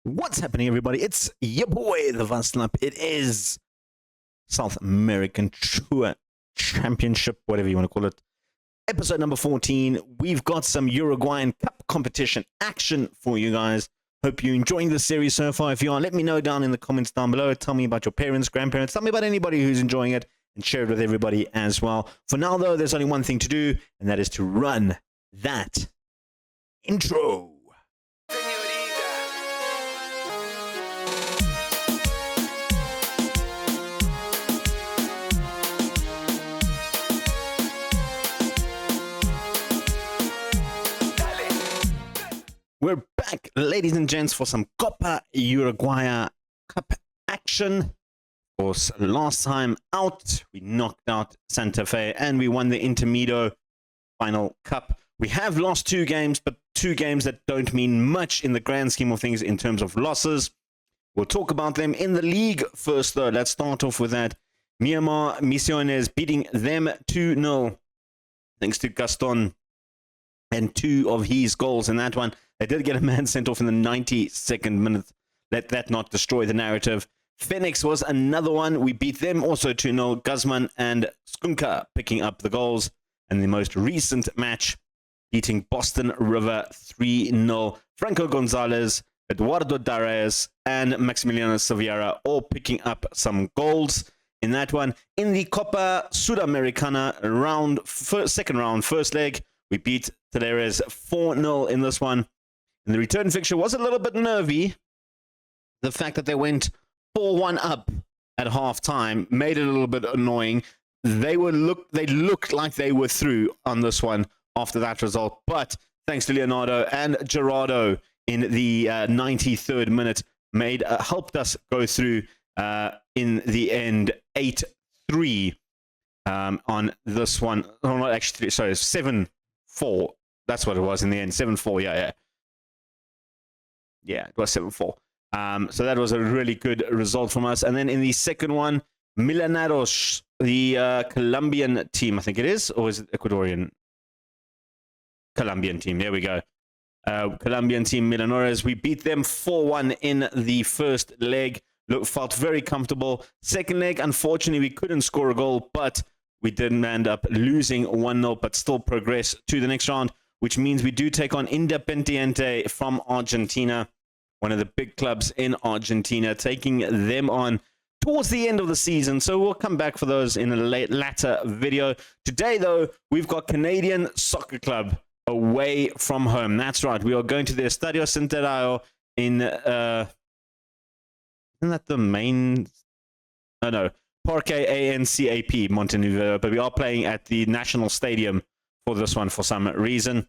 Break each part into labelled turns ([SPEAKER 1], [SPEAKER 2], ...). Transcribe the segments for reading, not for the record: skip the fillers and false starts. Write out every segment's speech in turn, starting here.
[SPEAKER 1] What's happening, everybody? It's your boy, the Vaslap. It is South American Tour Championship, whatever you want to call it. Episode number 14. We've got some Uruguayan Cup competition action for you guys. Hope you're enjoying this series so far. If you are, let me know down in the comments down below. Tell me about your parents, grandparents. Tell me about anybody who's enjoying it and share it with everybody as well. For now, though, there's only one thing to do, and that is to run that intro. We're back, ladies and gents, for some Copa Uruguaya Cup action. Of course, last time out, we knocked out Santa Fe and we won the Intermedio Final Cup. We have lost two games, but two games that don't mean much in the grand scheme of things in terms of losses. We'll talk about them in the league first, though. Let's start off with that. Myanmar Misiones beating them 2-0, thanks to Gaston and two of his goals in that one. They did get a man sent off in the 92nd minute. Let that not destroy the narrative. Phoenix was another one. We beat them also 2-0. Guzman and Skunka picking up the goals. And the most recent match, beating Boston River 3-0. Franco Gonzalez, Eduardo Darius, and Maximiliano Silveira all picking up some goals in that one. In the Copa Sudamericana second round, first leg, we beat Talleres 4-0 in this one. And the return fixture was a little bit nervy. The fact that they went 4-1 up at halftime made it a little bit annoying. They looked like they were through on this one after that result. But thanks to Leonardo and Gerardo in the 93rd minute, helped us go through in the end 8-3 on this one. Oh, not actually, sorry, 7-4. That's what it was in the end. 7-4, yeah. Yeah, it was 7-4. So that was a really good result from us. And then in the second one, Millonarios, the Colombian team, I think it is, or is it Ecuadorian? Colombian team, there we go. Colombian team, Millonarios, we beat them 4-1 in the first leg. Felt very comfortable. Second leg, unfortunately, we couldn't score a goal, but we didn't end up losing 1-0, but still progress to the next round, which means we do take on Independiente from Argentina, one of the big clubs in Argentina, taking them on towards the end of the season. So we'll come back for those in a latter video. Today, though, we've got Canadian Soccer Club away from home. That's right. We are going to the Estadio Centenario in, isn't that the main? Oh, no. Parque ANCAP, Montenegro. But we are playing at the National Stadium for this one for some reason.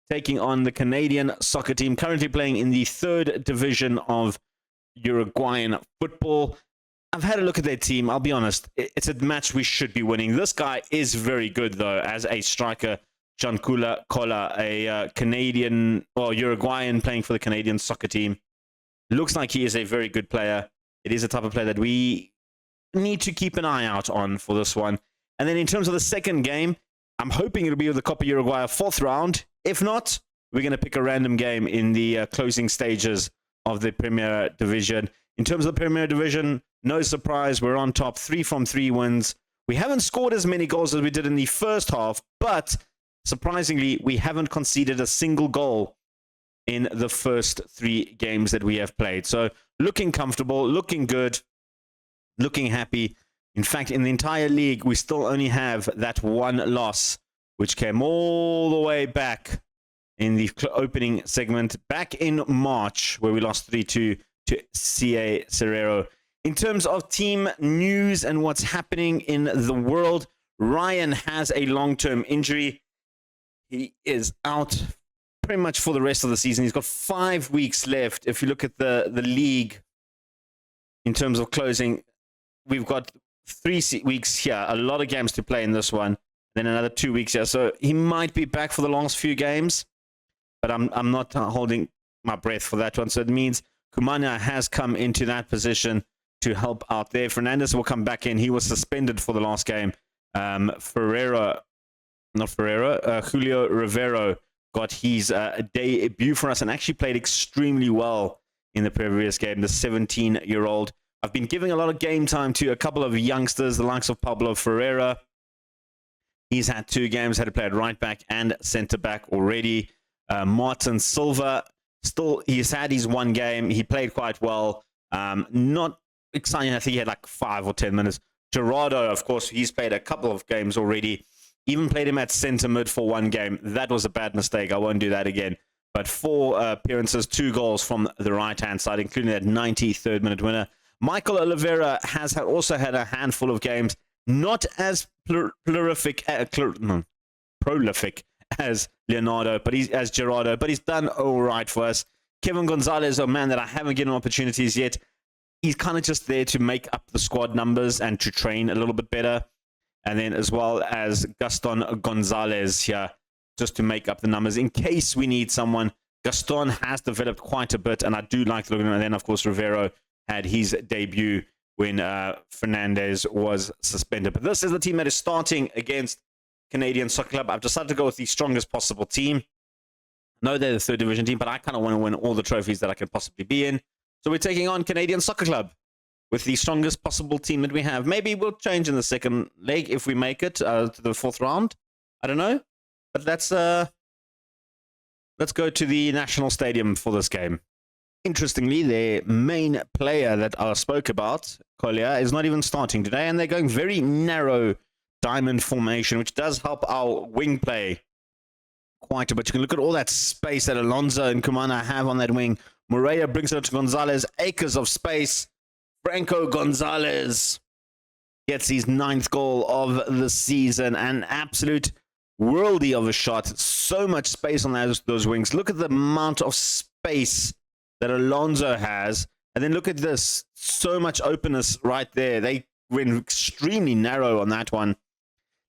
[SPEAKER 1] Taking on the Canadian soccer team, currently playing in the third division of Uruguayan football. I've had a look at their team. I'll be honest, it's a match we should be winning. This guy is very good, though, as a striker. Jankula Kola, a Canadian or Uruguayan playing for the Canadian soccer team. Looks like he is a very good player. It is a type of player that we need to keep an eye out on for this one. And then in terms of the second game, I'm hoping it'll be with the Copa Uruguaya fourth round. If not, we're going to pick a random game in the closing stages of the Premier Division. In terms of the Premier Division, no surprise, we're on top. 3 from 3 wins. We haven't scored as many goals as we did in the first half, but surprisingly, we haven't conceded a single goal in the first 3 games that we have played. So looking comfortable, looking good, looking happy. In fact, in the entire league, we still only have that one loss, which came all the way back in the opening segment, back in March, where we lost 3-2 to CA Cerrero. In terms of team news and what's happening in the world, Ryan has a long-term injury. He is out pretty much for the rest of the season. He's got 5 weeks left. If you look at the league, in terms of closing, we've got 3 weeks here, a lot of games to play in this one, then another 2 weeks here. So he might be back for the last few games, but I'm not holding my breath for that one. So it means Kumana has come into that position to help out there. Fernandez will come back in. He was suspended for the last game. Julio Rivero got his debut for us and actually played extremely well in the previous game, the 17-year-old. I've been giving a lot of game time to a couple of youngsters, the likes of Pablo Ferreira. He's had 2 games, had to play at right back and centre back already. Martin Silva, still, he's had his 1 game. He played quite well. Not exciting. I think he had like 5 or 10 minutes. Gerardo, of course, he's played a couple of games already. Even played him at centre mid for 1 game. That was a bad mistake. I won't do that again. But 4 appearances, 2 goals from the right-hand side, including that 93rd minute winner. Michael Oliveira has also had a handful of games, not as prolific as Leonardo, but as Gerardo, but he's done all right for us. Kevin Gonzalez, a man that I haven't given opportunities yet. He's kind of just there to make up the squad numbers and to train a little bit better. And then as well as Gaston Gonzalez here, just to make up the numbers in case we need someone. Gaston has developed quite a bit, and I do like looking at him. And then, of course, Rivero had his debut when Fernandez was suspended. But this is the team that is starting against Canadian Soccer Club. I've decided to go with the strongest possible team. I know they're the 3rd division team, but I kind of want to win all the trophies that I can possibly be in. So we're taking on Canadian Soccer Club with the strongest possible team that we have. Maybe we'll change in the second leg if we make it to the 4th round. I don't know. But let's go to the National Stadium for this game. Interestingly, their main player that I spoke about, Collier, is not even starting today, and they're going very narrow diamond formation, which does help our wing play quite a bit. You can look at all that space that Alonso and Kumana have on that wing. Moreira brings it up to Gonzalez, acres of space. Franco Gonzalez gets his 9th goal of the season, an absolute worldy of a shot. So much space on those wings. Look at the amount of space that Alonso has. And then look at this. So much openness right there. They went extremely narrow on that one.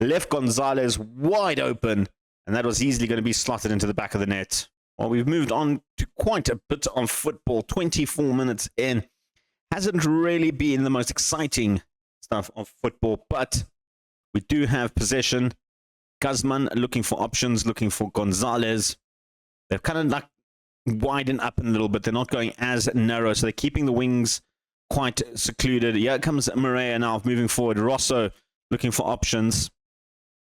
[SPEAKER 1] Left Gonzalez wide open. And that was easily going to be slotted into the back of the net. Well, we've moved on to quite a bit of football. 24 minutes in. Hasn't really been the most exciting stuff of football. But we do have possession. Guzman looking for options, looking for Gonzalez. They've kind of like widen up a little bit. They're not going as narrow, so they're keeping the wings quite secluded. Here comes Moreira now moving forward. Rosso looking for options.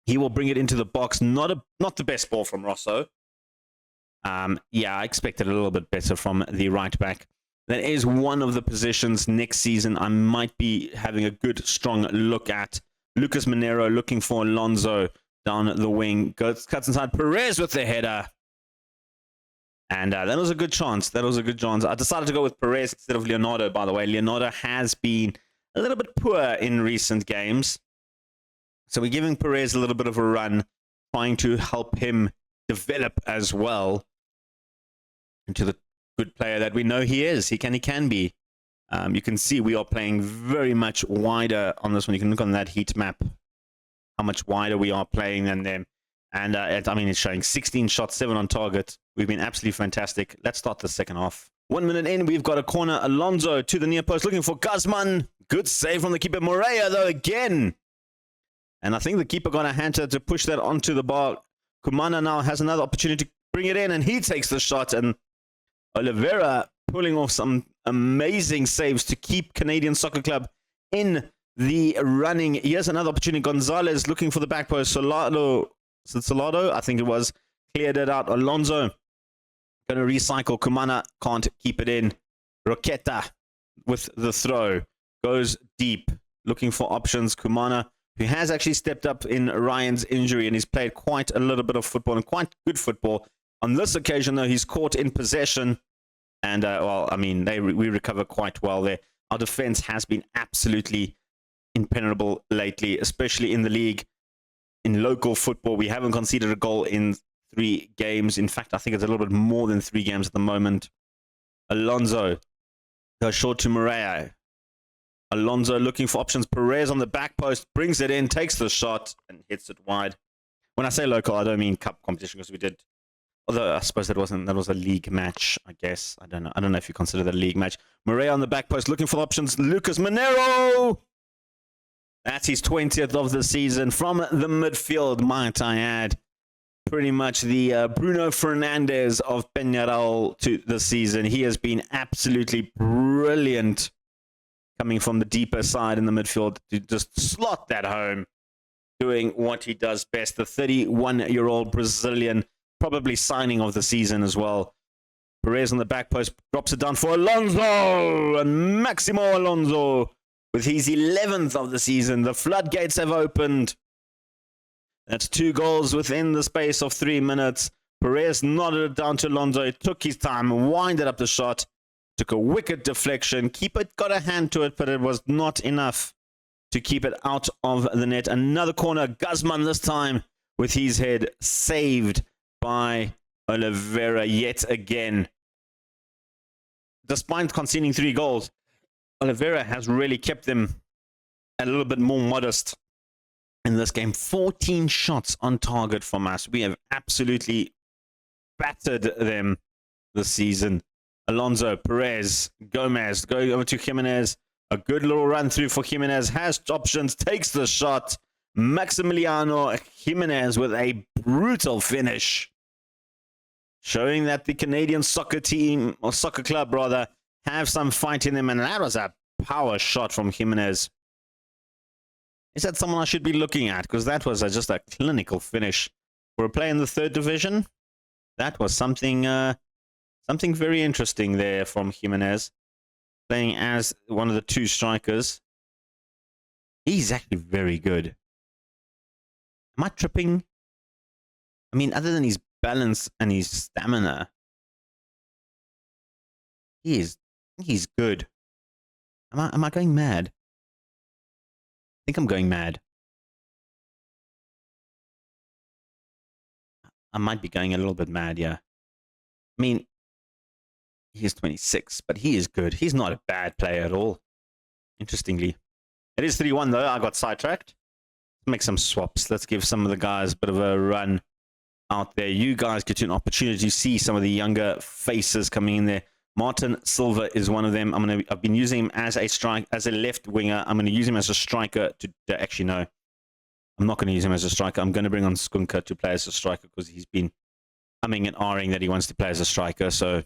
[SPEAKER 1] He will bring it into the box. Not the best ball from Rosso. Yeah, I expected a little bit better from the right back. That is one of the positions next season I might be having a good, strong look at. Lucas Monero looking for Alonso down the wing. Cuts inside. Perez with the header. And that was a good chance. That was a good chance. I decided to go with Perez instead of Leonardo, by the way. Leonardo has been a little bit poor in recent games. So we're giving Perez a little bit of a run, trying to help him develop as well into the good player that we know he is. He can be. You can see we are playing very much wider on this one. You can look on that heat map, how much wider we are playing than them. And I mean, it's showing 16 shots, 7 on target. We've been absolutely fantastic. Let's start the second half. 1 minute in, we've got a corner. Alonso to the near post, looking for Guzman. Good save from the keeper. Moreira, though, again. And I think the keeper got a hand to push that onto the bar. Kumana now has another opportunity to bring it in, and he takes the shot. And Oliveira pulling off some amazing saves to keep Canadian Soccer Club in the running. Here's another opportunity. Gonzalez looking for the back post. Salado, I think it was, cleared it out. Alonso going to recycle. Kumana can't keep it in. Roqueta with the throw. Goes deep. Looking for options. Kumana, who has actually stepped up in Ryan's injury and he's played quite a little bit of football and quite good football. On this occasion, though, he's caught in possession. And, well, I mean, we recover quite well there. Our defense has been absolutely impenetrable lately, especially in the league. In local football, we haven't conceded a goal in 3 games. In fact, I think it's a little bit more than 3 games at the moment. Alonso goes short to Moreira. Alonso looking for options. Perez on the back post, brings it in, takes the shot, and hits it wide. When I say local, I don't mean cup competition, because we did. Although I suppose that was a league match, I guess. I don't know if you consider that a league match. Moreira on the back post, looking for options. Lucas Monero! That's his 20th of the season from the midfield, might I add. pretty much the Bruno Fernandes of Peñarol to the season. He has been absolutely brilliant coming from the deeper side in the midfield to just slot that home, doing what he does best. The 31-year-old Brazilian, probably signing of the season as well. Perez on the back post drops it down for Alonso, and Maximo Alonso with his 11th of the season. The floodgates have opened. That's 2 goals within the space of 3 minutes. Perez nodded it down to Alonso. He took his time, winded up the shot, took a wicked deflection. Keeper got a hand to it, but it was not enough to keep it out of the net. Another corner, Guzman this time with his head, saved by Oliveira yet again. Despite conceding 3 goals, Oliveira has really kept them a little bit more modest in this game. 14 shots on target from us. We have absolutely battered them this season. Alonso, Perez, Gomez, go over to Jimenez. A good little run through for Jimenez. Has options, takes the shot. Maximiliano Jimenez with a brutal finish, showing that the Canadian soccer team, or soccer club rather, have some fight in them. And that was a power shot from Jimenez. Is that someone I should be looking at? Because that was just a clinical finish. For a player in the 3rd division, that was something something very interesting there from Jimenez, playing as one of the 2 strikers. He's actually very good. Am I tripping? I mean, other than his balance and his stamina, he's good. Am I going mad? I think I'm going mad. I might be going a little bit mad, yeah. I mean, he's 26, but he is good. He's not a bad player at all, interestingly. It is 3-1, though. I got sidetracked. Let's make some swaps. Let's give some of the guys a bit of a run out there. You guys get an opportunity to see some of the younger faces coming in there. Martin Silva is one of them. I've been using him as a left winger. I'm going to use him as a striker to actually no. I'm not going to use him as a striker. I'm going to bring on Skunka to play as a striker because he's been umming and ahhing that he wants to play as a striker. So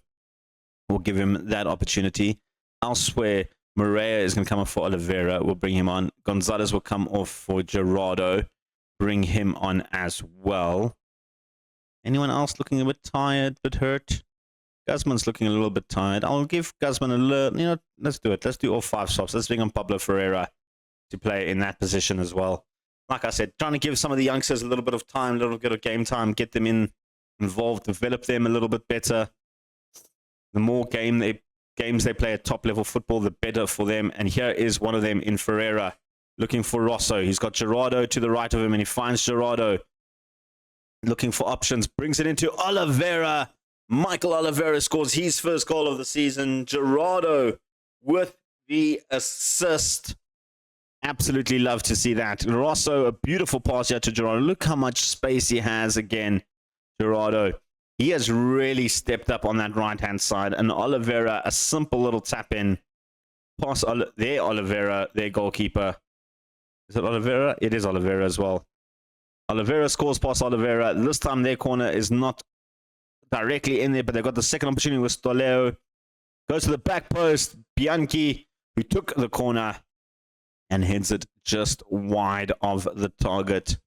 [SPEAKER 1] we'll give him that opportunity. Elsewhere, Morea is going to come off for Oliveira. We'll bring him on. Gonzalez will come off for Gerardo. Bring him on as well. Anyone else looking a bit tired, a bit hurt? Guzman's looking a little bit tired. I'll give Guzman a little, let's do it. Let's do all 5 swaps. Let's bring on Pablo Ferreira to play in that position as well. Like I said, trying to give some of the youngsters a little bit of time, a little bit of game time, get them involved, develop them a little bit better. The more games they play at top-level football, the better for them. And here is one of them in Ferreira, looking for Rosso. He's got Gerardo to the right of him, and he finds Gerardo. Looking for options, brings it into Oliveira. Michael Oliveira scores his first goal of the season. Gerardo with the assist. Absolutely love to see that. Rosso, a beautiful pass here to Gerardo. Look how much space he has again, Gerardo. He has really stepped up on that right-hand side. And Oliveira, a simple little tap-in. Pass there, Oliveira, their goalkeeper. Is it Oliveira? It is Oliveira as well. Oliveira scores past Oliveira. This time their corner is not directly in there, but they've got the second opportunity with Stoleo. Goes to the back post. Bianchi, who took the corner and heads it just wide of the target.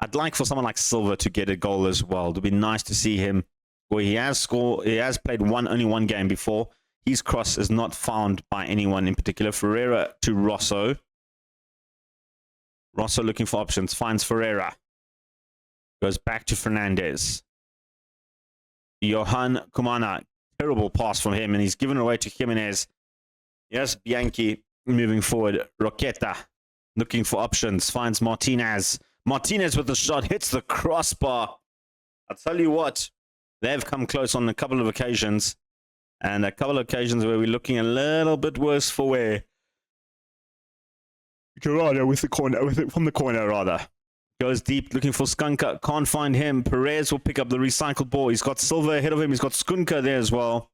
[SPEAKER 1] I'd like for someone like Silva to get a goal as well. It would be nice to see him. Well, he has played only one game before. His cross is not found by anyone in particular. Ferreira to Rosso. Rosso looking for options. Finds Ferreira. Goes back to Fernandes. Johan Kumana. Terrible pass from him, and he's given away to Jimenez. Yes, Bianchi moving forward. Roqueta looking for options. Finds Martinez. Martinez with the shot. Hits the crossbar. I'll tell you what. They've come close on a couple of occasions. And a couple of occasions where we're looking a little bit worse for wear. Gerardo with the corner, from the corner rather. Goes deep looking for Skunka. Can't find him. Perez will pick up the recycled ball. He's got Silva ahead of him. He's got Skunka there as well.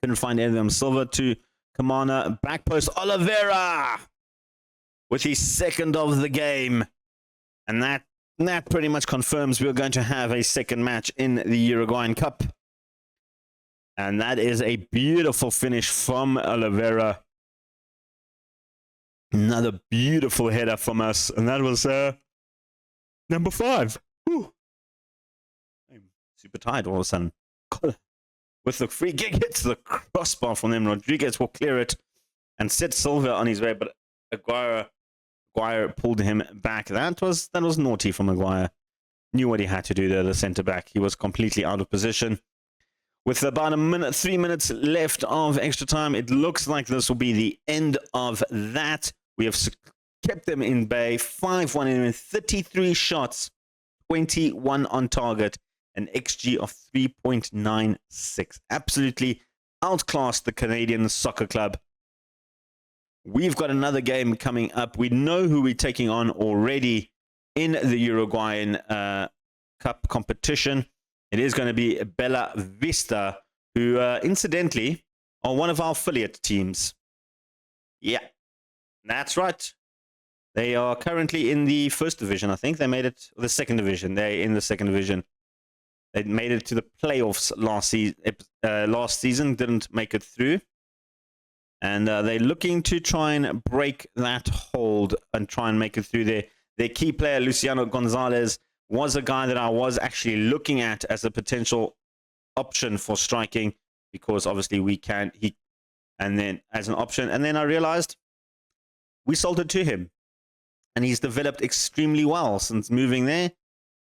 [SPEAKER 1] Couldn't find any of them. Silva to Kamana. Back post. Oliveira with his second of the game. And that that pretty much confirms we're going to have a second match in the Uruguayan Cup. And that is a beautiful finish from Oliveira. Another beautiful header from us. And that was number 5. Whew. I'm super tired all of a sudden. With the free kick hit to the crossbar from them, Rodriguez will clear it and set Silva on his way, but Aguirre pulled him back. That was naughty from Aguirre. Knew what he had to do there, the centre-back. He was completely out of position. With about 3 minutes left of extra time, it looks like this will be the end of that. We have kept them in bay, 5-1 in 33 shots, 21 on target, an XG of 3.96. Absolutely outclassed the Canadian Soccer Club. We've got another game coming up. We know who we're taking on already in the Uruguayan Cup competition. It is going to be Bella Vista, who, incidentally, are one of our affiliate teams. Yeah, that's right. They are currently in the first division, I think. They made it, the second division. They're in the second division. They made it to the playoffs last season, didn't make it through. And they're looking to try and break that hold and try and make it through there. Their key player, Luciano Gonzalez, was a guy that I was actually looking at as a potential option for striking, because obviously and then as an option. And then I realized we sold it to him. And he's developed extremely well since moving there.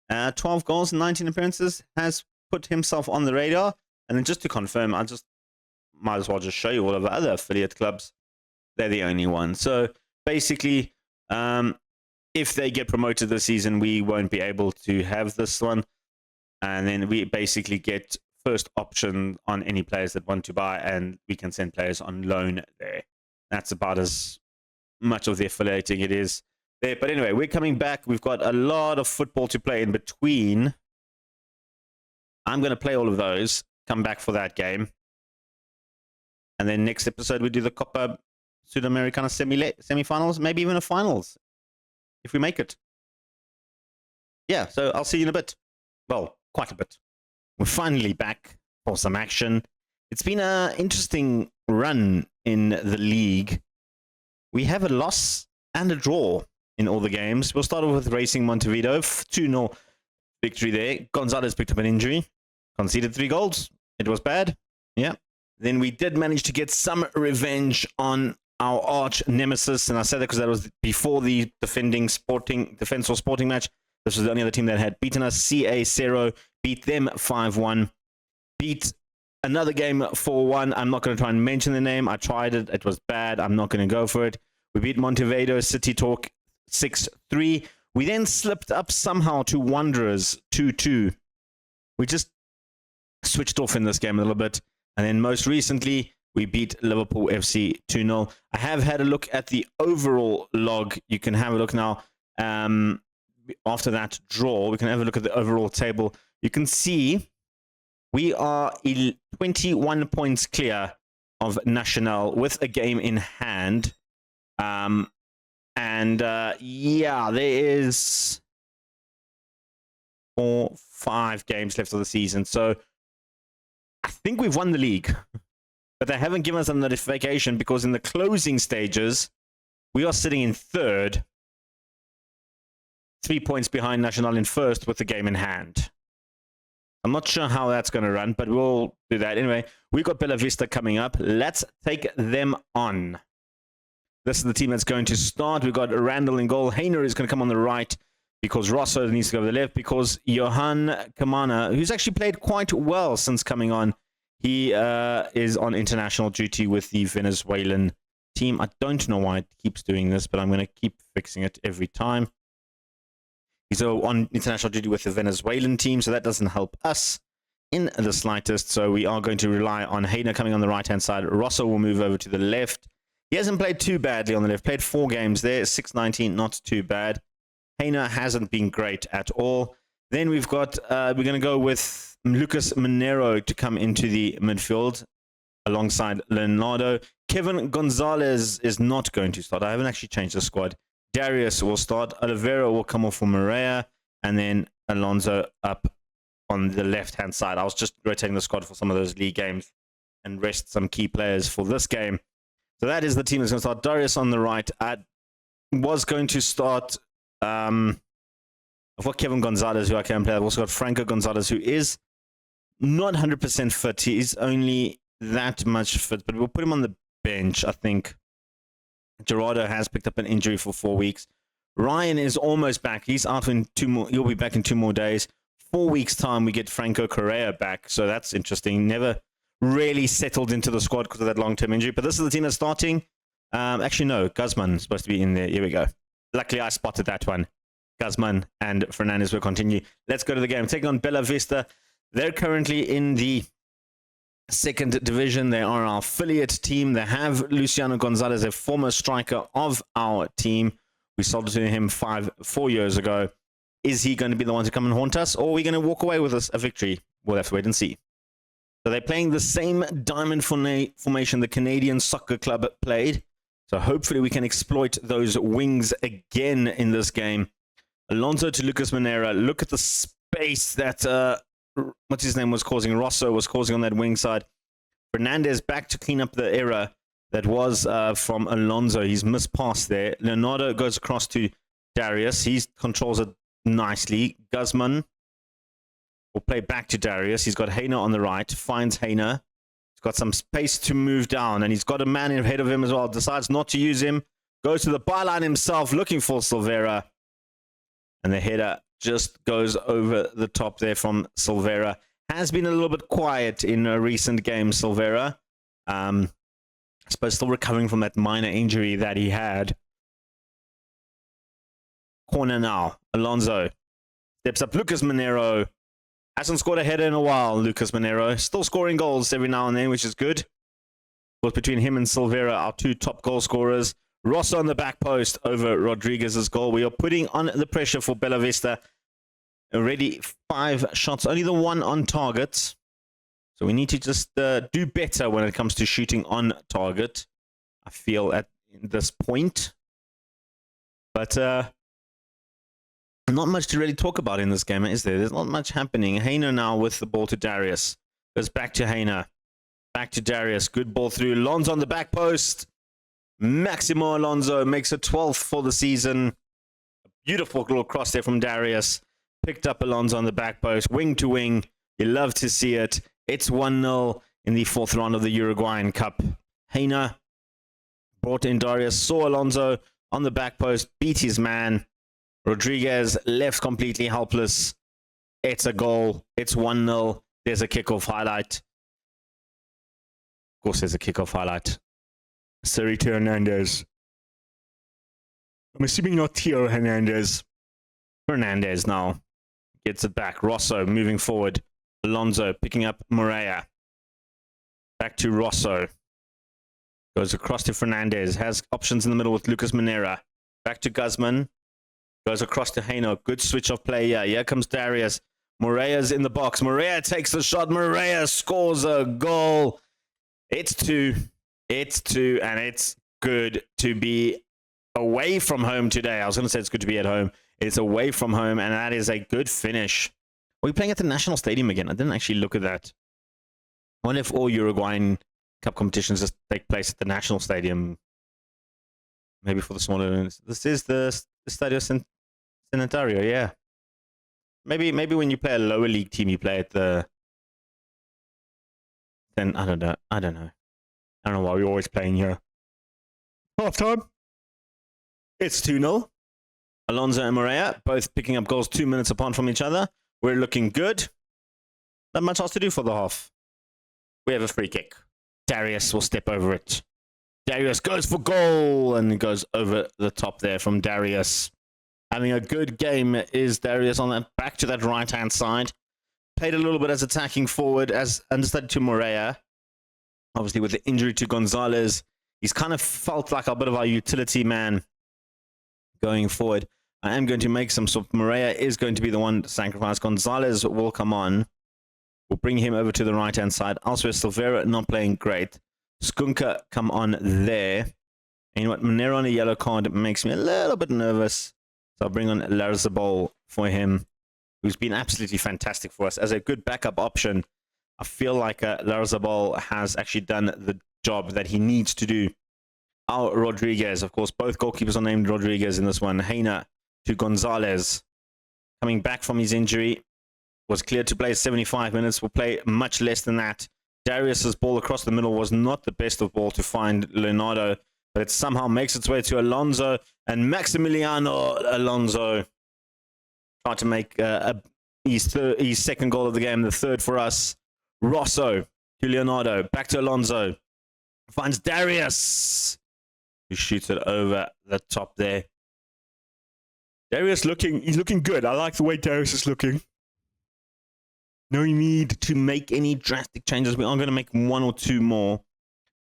[SPEAKER 1] 12 goals and 19 appearances, has put himself on the radar. And then just to confirm, I just might as well just show you all of the other affiliate clubs. They're the only one. So basically, if they get promoted this season, we won't be able to have this one. And then we basically get first option on any players that want to buy, and we can send players on loan there. That's about as much of the affiliating it is there. But anyway, we're coming back. We've got a lot of football to play in between. I'm going to play all of those, come back for that game. And then next episode, we do the Copa Sudamericana semi-finals, maybe even a finals, if we make it. Yeah, so I'll see you in a bit. Well, quite a bit. We're finally back for some action. It's been an interesting run in the league. We have a loss and a draw in all the games. We'll start off with Racing Montevideo, 2-0 victory there. Gonzalez picked up an injury, conceded 3 goals. It was bad. Yeah. Then we did manage to get some revenge on our arch nemesis, and I said that because that was before the Defensor Sporting match. This was the only other team that had beaten us. CA Cerro beat them 5-1. Beat another game 4-1. I'm not going to try and mention the name. I tried it. It was bad. I'm not going to go for it. We beat Montevideo City Talk 6-3. We then slipped up somehow to Wanderers 2-2. We just switched off in this game a little bit. And then most recently, we beat Liverpool FC 2-0. I have had a look at the overall log. You can have a look now. After that draw, we can have a look at the overall table. You can see we are 21 points clear of Nacional with a game in hand. Yeah, there is 5 games left of the season. So I think we've won the league. But they haven't given us a notification because in the closing stages, we are sitting in 3rd. 3 points behind Nacional in 1st with the game in hand. I'm not sure how that's going to run, but we'll do that. Anyway, we've got Bella Vista coming up. Let's take them on. This is the team that's going to start. We've got Randall in goal. Hainer is going to come on the right because Rosso needs to go to the left because Johan Kamana, who's actually played quite well since coming on, he is on international duty with the Venezuelan team. I don't know why it keeps doing this, but I'm going to keep fixing it every time. He's on international duty with the Venezuelan team, so that doesn't help us in the slightest. So we are going to rely on Hainer coming on the right-hand side. Rosso will move over to the left. He hasn't played too badly on the left. Played 4 games there, 6-19, not too bad. Hainer hasn't been great at all. Then we've got, we're going to go with Lucas Minero to come into the midfield alongside Leonardo. Kevin Gonzalez is not going to start. I haven't actually changed the squad. Darius will start. Oliveira will come off for Maria. and then Alonso up on the left-hand side. I was just rotating the squad for some of those league games and rest some key players for this game. So that is the team that's going to start. Darius on the right. Was going to start... I've got Kevin Gonzalez, who I can play. I've also got Franco Gonzalez, who is not 100% fit. He's only that much fit, but we'll put him on the bench, I think. Gerardo has picked up an injury for 4 weeks. Ryan is almost back. He's out in 2 more. He'll be back in 2 more days. 4 weeks' time, we get Franco Correa back. So that's interesting. Never really settled into the squad because of that long-term injury. But this is the team that's starting. Actually, no. Guzman is supposed to be in there. Here we go. Luckily, I spotted that one. Guzman and Fernandez will continue. Let's go to the game. Taking on Bella Vista. They're currently in the 2nd division. They are our affiliate team. They have Luciano Gonzalez, a former striker of our team. We sold it to him 4 years ago. Is he going to be the one to come and haunt us, or are we going to walk away with a victory? We'll have to wait and see. So they're playing the same diamond formation the Canadian Soccer Club played. So hopefully we can exploit those wings again in this game. Alonso to Lucas Monera. Look at the space that, what's his name, was causing. Rosso was causing on that wing side. Fernandez back to clean up the error that was from Alonso. He's missed pass there. Leonardo goes across to Darius. He controls it nicely. Guzman will play back to Darius. He's got Heiner on the right. Finds Heiner. He's got some space to move down. And he's got a man ahead of him as well. Decides not to use him. Goes to the byline himself, looking for Silveira. And the header just goes over the top there from Silveira. Has been a little bit quiet in a recent game, Silveira. I suppose still recovering from that minor injury that he had. Corner now. Alonso steps up. Lucas Monero hasn't scored a header in a while. Lucas Monero still scoring goals every now and then, which is good. Both between him and Silveira, our 2 top goal scorers. Rosso on the back post over Rodriguez's goal. We are putting on the pressure for Bella Vista. Already 5 shots, only the 1 on target. So we need to just do better when it comes to shooting on target, I feel, at this point. But not much to really talk about in this game, is there? There's not much happening. Heiner now with the ball to Darius. Goes back to Heiner. Back to Darius. Good ball through. Alonso on the back post. Maximo Alonso makes a 12th for the season. A beautiful little cross there from Darius. Picked up Alonso on the back post. Wing to wing. You love to see it. It's 1-0 in the 4th round of the Uruguayan Cup. Heiner brought in Darius. Saw Alonso on the back post. Beat his man. Rodriguez left completely helpless. It's a goal. It's 1-0. There's a kickoff highlight. Of course, there's a kickoff highlight. Sarita Hernandez. I'm assuming not Tio Hernandez. Fernandez now gets it back. Rosso moving forward. Alonso picking up Morea. Back to Rosso. Goes across to Fernandez. Has options in the middle with Lucas Monera. Back to Guzman. Goes across to Heino. Good switch of play here. Here comes Darius. Morea's in the box. Morea takes the shot. Morea scores a goal. It's 2. It's 2, and it's good to be away from home today. I was going to say it's good to be at home. It's away from home, and that is a good finish. Are we playing at the National Stadium again? I didn't actually look at that. I wonder if all Uruguayan Cup competitions just take place at the National Stadium. Maybe for the smaller ones. This is the Estadio Centenario, yeah. Maybe when you play a lower league team, you play at the... Then, I don't know. I don't know why we're always playing here. Half time. It's 2-0. Alonso and Morea both picking up goals 2 minutes apart from each other. We're looking good. Not much else to do for the half. We have a free kick. Darius will step over it. Darius goes for goal and goes over the top there from Darius. Having a good game is Darius on that back to that right-hand side. Played a little bit as attacking forward, as understudy to Morea. Obviously, with the injury to Gonzalez, he's kind of felt like a bit of our utility man going forward. I am going to make some sort. Morea is going to be the one to sacrifice. Gonzalez will come on. We'll bring him over to the right-hand side. Elsewhere, Silveira not playing great. Skunka come on there. And you know what? Monero on a yellow card makes me a little bit nervous. So I'll bring on Larzabal for him. who's been absolutely fantastic for us as a good backup option. I feel like Larzabal has actually done the job that he needs to do. Our Rodriguez, of course, both goalkeepers are named Rodriguez in this one. Heina to Gonzalez. Coming back from his injury, was cleared to play 75 minutes, will play much less than that. Darius's ball across the middle was not the best of ball to find Leonardo, but it somehow makes its way to Alonso, and Maximiliano Alonso tried to make his second goal of the game, the third for us. Rosso to Leonardo, back to Alonso, finds Darius, who shoots it over the top there. Darius he's looking good. I like the way Darius is looking. No need to make any drastic changes. We are going to make one or two more.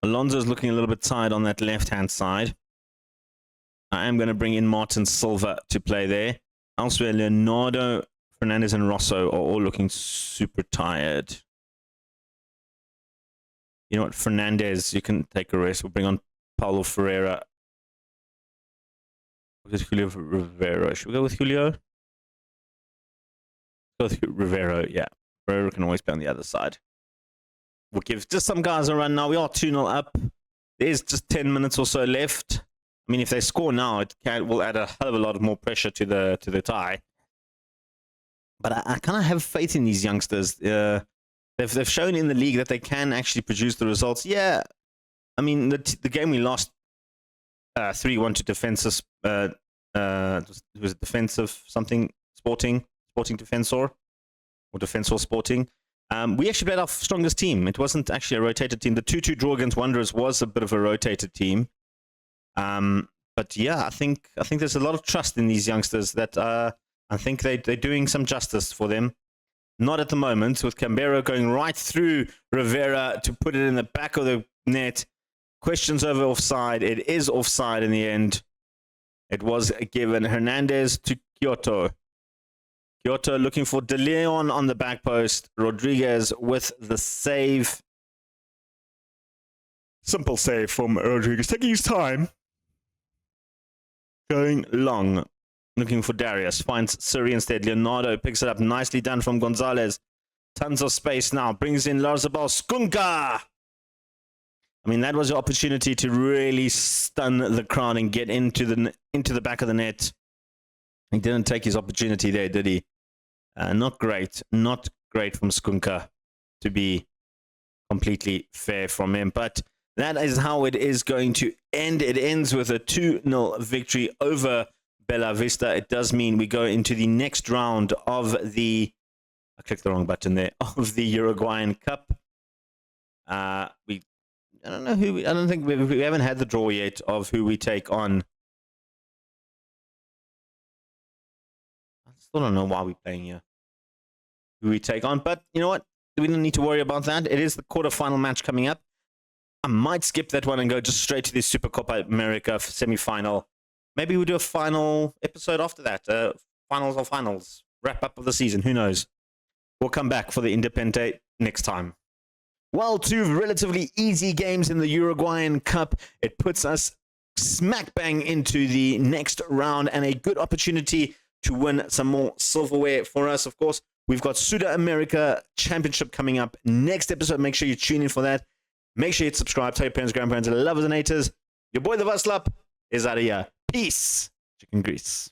[SPEAKER 1] Alonso's looking a little bit tired on that left-hand side. I am going to bring in Martin Silva to play there. Elsewhere, Leonardo, Fernandez, and Rosso are all looking super tired. You know what, Fernandez, you can take a rest. We'll bring on Paulo Ferreira. With Julio Rivero. Should we go with Julio? Go with Rivero, yeah. Ferreira can always be on the other side. We'll give just some guys a run now. We are 2-0 up. There's just 10 minutes or so left. I mean, if they score now, will add a hell of a lot more pressure to the tie. But I kind of have faith in these youngsters. They've shown in the league that they can actually produce the results. Yeah, I mean, the game we lost 3-1 to Defensor, was it Defensive something, Sporting Defensor, or Defensor Sporting. We actually played our strongest team. It wasn't actually a rotated team. The 2-2 draw against Wanderers was a bit of a rotated team. But yeah, I think there's a lot of trust in these youngsters that I think they're doing some justice for them. Not at the moment, with Cambero going right through Rivera to put it in the back of the net. Questions over offside. It is offside in the end. It was given. Hernandez to Kyoto. Kyoto looking for De Leon on the back post. Rodriguez with the save. Simple save from Rodriguez. Taking his time. Going long. Looking for Darius. Finds Suri instead. Leonardo picks it up. Nicely done from Gonzalez. Tons of space now. Brings in Larzabal. Skunka! I mean, that was the opportunity to really stun the crowd and get into the back of the net. He didn't take his opportunity there, did he? Not great. Not great from Skunka, to be completely fair from him. But that is how it is going to end. It ends with a 2-0 victory over Bella Vista. It does mean we go into the next round of the... I clicked the wrong button there. Of the Uruguayan Cup. I don't know who. I don't think we haven't had the draw yet of who we take on. I still don't know why we're playing here. Who we take on, but you know what? We don't need to worry about that. It is the quarterfinal match coming up. I might skip that one and go just straight to the Super Copa America semi-final. Maybe we'll do a final episode after that. Finals or finals. Wrap up of the season. Who knows? We'll come back for the Independente next time. Well, two relatively easy games in the Uruguayan Cup. It puts us smack bang into the next round and a good opportunity to win some more silverware for us. Of course, we've got Suda America Championship coming up next episode. Make sure you tune in for that. Make sure you subscribe. Tell your parents, grandparents, and lovers and haters. Your boy, the Vaslap, is out of here. Peace. Chicken grease.